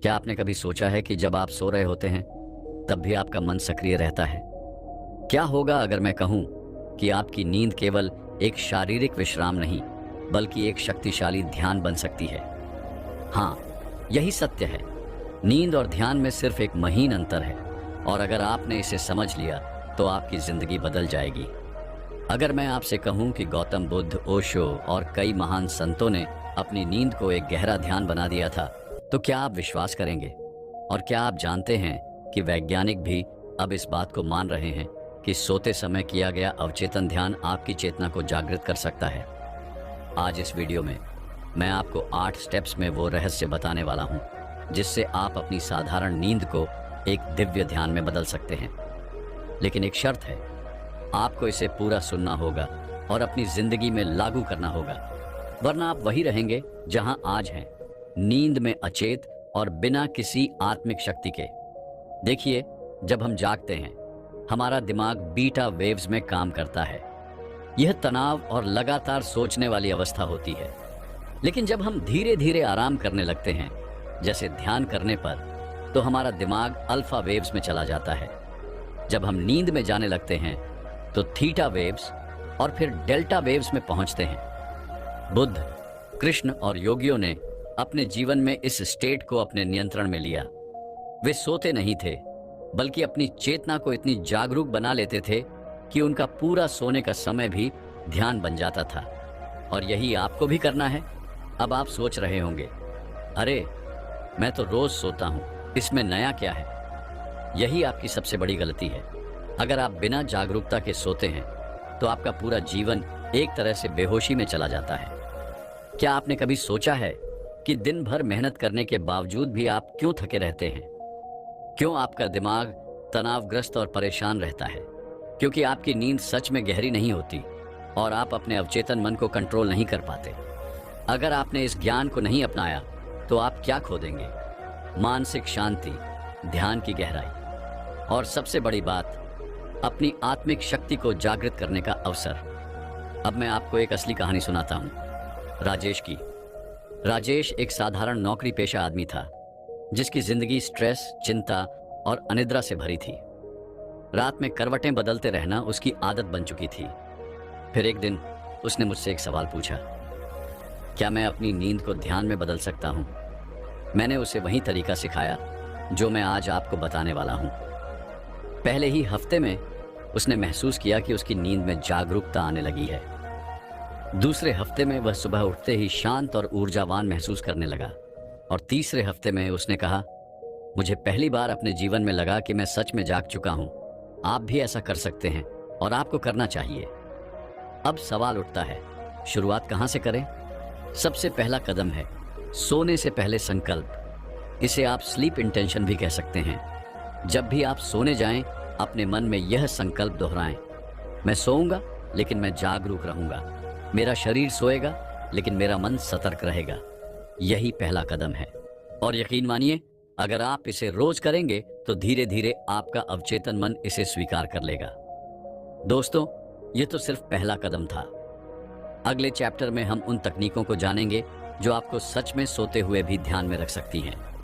क्या आपने कभी सोचा है कि जब आप सो रहे होते हैं तब भी आपका मन सक्रिय रहता है? क्या होगा अगर मैं कहूं कि आपकी नींद केवल एक शारीरिक विश्राम नहीं बल्कि एक शक्तिशाली ध्यान बन सकती है? हाँ, यही सत्य है। नींद और ध्यान में सिर्फ एक महीन अंतर है, और अगर आपने इसे समझ लिया तो आपकी जिंदगी बदल जाएगी। अगर मैं आपसे कहूं कि गौतम बुद्ध, ओशो और कई महान संतों ने अपनी नींद को एक गहरा ध्यान बना दिया था, तो क्या आप विश्वास करेंगे? और क्या आप जानते हैं कि वैज्ञानिक भी अब इस बात को मान रहे हैं कि सोते समय किया गया अवचेतन ध्यान आपकी चेतना को जागृत कर सकता है? आज इस वीडियो में मैं आपको 8 स्टेप्स में वो रहस्य बताने वाला हूं जिससे आप अपनी साधारण नींद को एक दिव्य ध्यान में बदल सकते हैं। लेकिन एक शर्त है, आपको इसे पूरा सुनना होगा और अपनी जिंदगी में लागू करना होगा, वरना आप वही रहेंगे जहां आज हैं, नींद में अचेत और बिना किसी आत्मिक शक्ति के। देखिए, जब हम जागते हैं हमारा दिमाग बीटा वेव्स में काम करता है। यह तनाव और लगातार सोचने वाली अवस्था होती है। लेकिन जब हम धीरे धीरे आराम करने लगते हैं, जैसे ध्यान करने पर, तो हमारा दिमाग अल्फा वेव्स में चला जाता है। जब हम नींद में जाने लगते हैं तो थीटा वेव्स और फिर डेल्टा वेव्स में पहुंचते हैं। बुद्ध, कृष्ण और योगियों ने अपने जीवन में इस स्टेट को अपने नियंत्रण में लिया। वे सोते नहीं थे, बल्कि अपनी चेतना को इतनी जागरूक बना लेते थे कि उनका पूरा सोने का समय भी ध्यान बन जाता था। और यही आपको भी करना है। अब आप सोच रहे होंगे, अरे मैं तो रोज सोता हूं, इसमें नया क्या है? यही आपकी सबसे बड़ी गलती है। अगर आप बिना जागरूकता के सोते हैं तो आपका पूरा जीवन एक तरह से बेहोशी में चला जाता है। क्या आपने कभी सोचा है कि दिन भर मेहनत करने के बावजूद भी आप क्यों थके रहते हैं? क्यों आपका दिमाग तनावग्रस्त और परेशान रहता है? क्योंकि आपकी नींद सच में गहरी नहीं होती और आप अपने अवचेतन मन को कंट्रोल नहीं कर पाते। अगर आपने इस ज्ञान को नहीं अपनाया तो आप क्या खो देंगे? मानसिक शांति, ध्यान की गहराई और सबसे बड़ी बात, अपनी आत्मिक शक्ति को जागृत करने का अवसर। अब मैं आपको एक असली कहानी सुनाता हूं, राजेश की। राजेश एक साधारण नौकरी पेशा आदमी था जिसकी जिंदगी स्ट्रेस, चिंता और अनिद्रा से भरी थी। रात में करवटें बदलते रहना उसकी आदत बन चुकी थी। फिर एक दिन उसने मुझसे एक सवाल पूछा, क्या मैं अपनी नींद को ध्यान में बदल सकता हूं? मैंने उसे वही तरीका सिखाया जो मैं आज आपको बताने वाला हूं। पहले ही हफ्ते में उसने महसूस किया कि उसकी नींद में जागरूकता आने लगी है। दूसरे हफ्ते में वह सुबह उठते ही शांत और ऊर्जावान महसूस करने लगा। और तीसरे हफ्ते में उसने कहा, मुझे पहली बार अपने जीवन में लगा कि मैं सच में जाग चुका हूं। आप भी ऐसा कर सकते हैं और आपको करना चाहिए। अब सवाल उठता है, शुरुआत कहां से करें? सबसे पहला कदम है सोने से पहले संकल्प। इसे आप स्लीप इंटेंशन भी कह सकते हैं। जब भी आप सोने जाएं, अपने मन में यह संकल्प दोहराएं, मैं सोऊंगा लेकिन मैं जागरूक रहूंगा। मेरा शरीर सोएगा लेकिन मेरा मन सतर्क रहेगा। यही पहला कदम है। और यकीन मानिए, अगर आप इसे रोज करेंगे तो धीरे धीरे आपका अवचेतन मन इसे स्वीकार कर लेगा। दोस्तों, ये तो सिर्फ पहला कदम था। अगले चैप्टर में हम उन तकनीकों को जानेंगे जो आपको सच में सोते हुए भी ध्यान में रख सकती हैं।